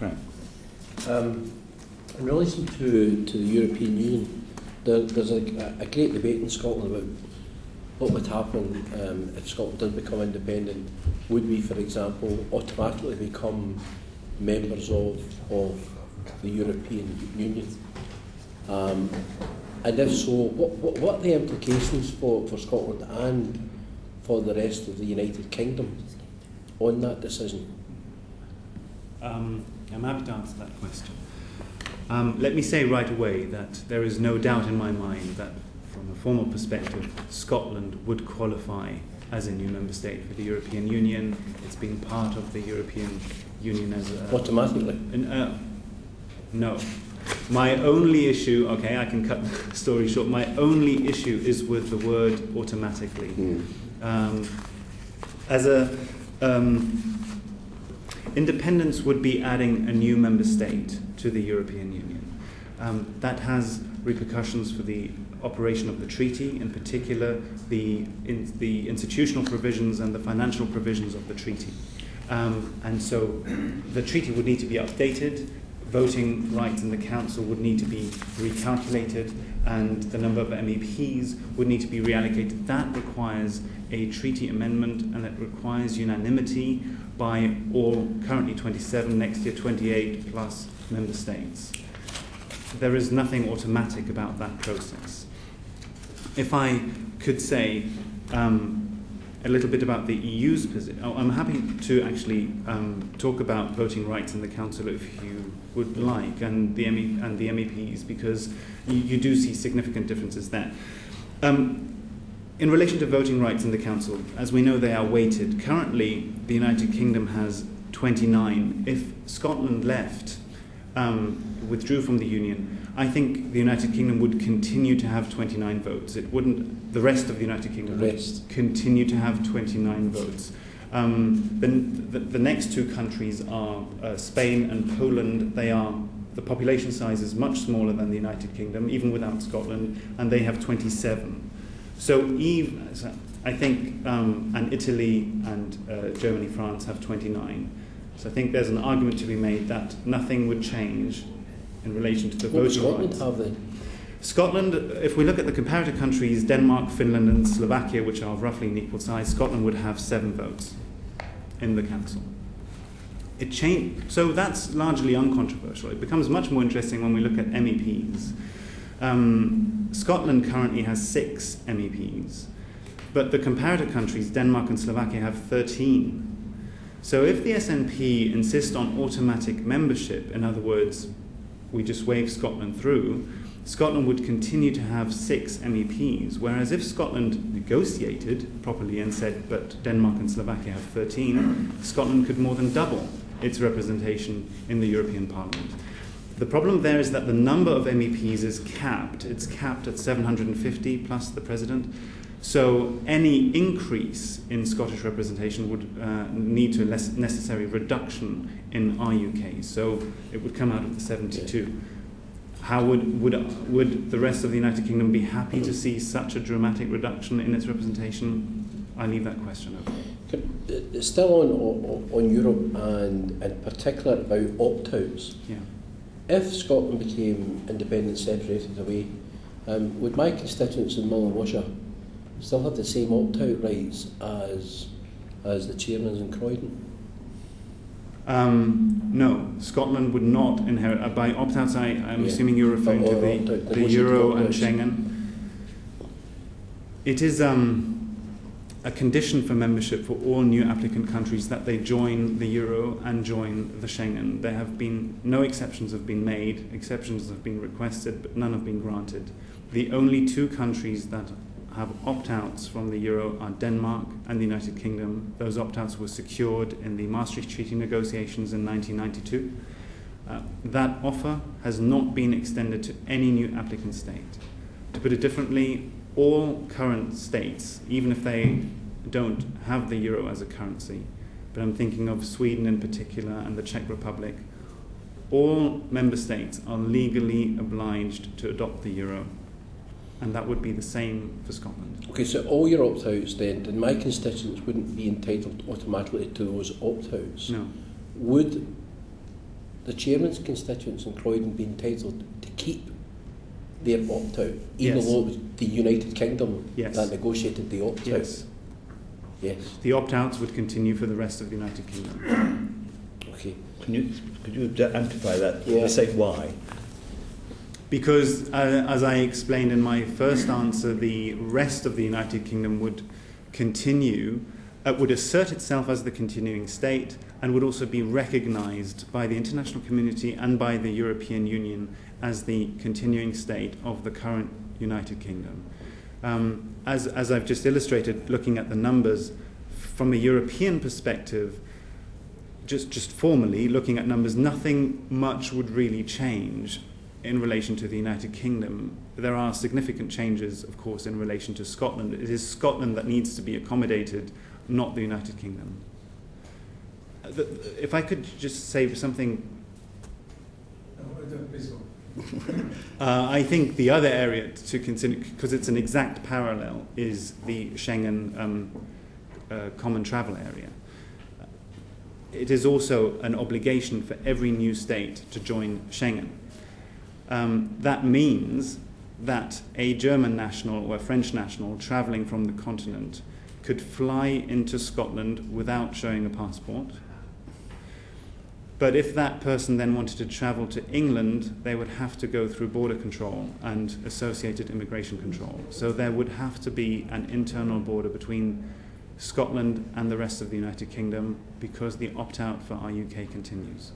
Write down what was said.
Right. In relation to the European Union, there's a great debate in Scotland about what would happen if Scotland did become independent. Would we, for example, automatically become members of the European Union? And if so, what are the implications for Scotland and for the rest of the United Kingdom on that decision? I'm happy to answer that question. Let me say right away that there is no doubt in my mind that from a formal perspective, Scotland would qualify as a new member state for the European Union. It's been part of the European Union as a... Automatically? No. My only issue, okay, I can cut the story short, my only issue is with the word automatically. Independence would be adding a new member state to the European Union. That has repercussions for the operation of the treaty, in particular the institutional provisions and the financial provisions of the treaty. And so the treaty would need to be updated, voting rights in the council would need to be recalculated, and the number of MEPs would need to be reallocated. That requires a treaty amendment, and it requires unanimity by all, currently 27, next year 28 plus member states. There is nothing automatic about that process. If I could say a little bit about the EU's position, I'm happy to actually talk about voting rights in the council if you would like, and the MEPs, because you do see significant differences there. In relation to voting rights in the council, as we know, they are weighted. Currently, the United Kingdom has 29. If Scotland left, withdrew from the Union, I think the United Kingdom would continue to have 29 votes. It wouldn't. The rest of the United Kingdom would continue to have 29 votes. The next two countries are Spain and Poland. The population size is much smaller than the United Kingdom, even without Scotland, and they have 27. So I think, and Italy and Germany, France have 29. So I think there's an argument to be made that nothing would change in relation to the voting rights. Scotland have then? Scotland, if we look at the comparator countries, Denmark, Finland and Slovakia, which are roughly in equal size, Scotland would have 7 votes in the council. It changed, so that's largely uncontroversial. It becomes much more interesting when we look at MEPs. Scotland currently has 6 MEPs, but the comparator countries, Denmark and Slovakia, have 13. So if the SNP insist on automatic membership, in other words, we just wave Scotland through, Scotland would continue to have 6 MEPs, whereas if Scotland negotiated properly and said, but Denmark and Slovakia have 13, Scotland could more than double its representation in the European Parliament. The problem there is that the number of MEPs is capped. It's capped at 750 plus the President. So any increase in Scottish representation would need to a less necessary reduction in RUK. So it would come out of the 72. How would the rest of the United Kingdom be happy to see such a dramatic reduction in its representation? I leave that question open. Still on Europe and in particular about opt-outs. Yeah. If Scotland became independent, separated away, would my constituents in Mull and Wishaw still have the same opt-out rights as the chairmans in Croydon? No, Scotland would not inherit. By opt-outs, I'm assuming you're referring to the Euro and Schengen. It is a condition for membership for all new applicant countries that they join the Euro and join the Schengen. There have been no exceptions have been made. Exceptions have been requested, but none have been granted. The only 2 countries that have opt-outs from the Euro are Denmark and the United Kingdom. Those opt-outs were secured in the Maastricht Treaty negotiations in 1992. That offer has not been extended to any new applicant state. To put it differently, all current states, even if they don't have the Euro as a currency, but I'm thinking of Sweden in particular and the Czech Republic, all member states are legally obliged to adopt the Euro. And that would be the same for Scotland. Okay, so all your opt-outs then my constituents wouldn't be entitled automatically to those opt-outs. No. Would the chairman's constituents in Croydon be entitled to keep their opt-out, even Yes. though it was the United Kingdom Yes. that negotiated the opt-out? Yes. Yes. The opt-outs would continue for the rest of the United Kingdom. Okay. Could you amplify that? Yeah. Say why? Because, as I explained in my first answer, the rest of the United Kingdom would continue, would assert itself as the continuing state, and would also be recognised by the international community and by the European Union as the continuing state of the current United Kingdom. As I've just illustrated, looking at the numbers, from a European perspective, just formally looking at numbers, nothing much would really change in relation to the United Kingdom. There are significant changes, of course, in relation to Scotland. It is Scotland that needs to be accommodated, not the United Kingdom. If I could just say something... I think the other area to consider, because it's an exact parallel, is the Schengen common travel area. It is also an obligation for every new state to join Schengen. That means that a German national or a French national travelling from the continent could fly into Scotland without showing a passport. But if that person then wanted to travel to England, they would have to go through border control and associated immigration control. So there would have to be an internal border between Scotland and the rest of the United Kingdom, because the opt-out for our UK continues.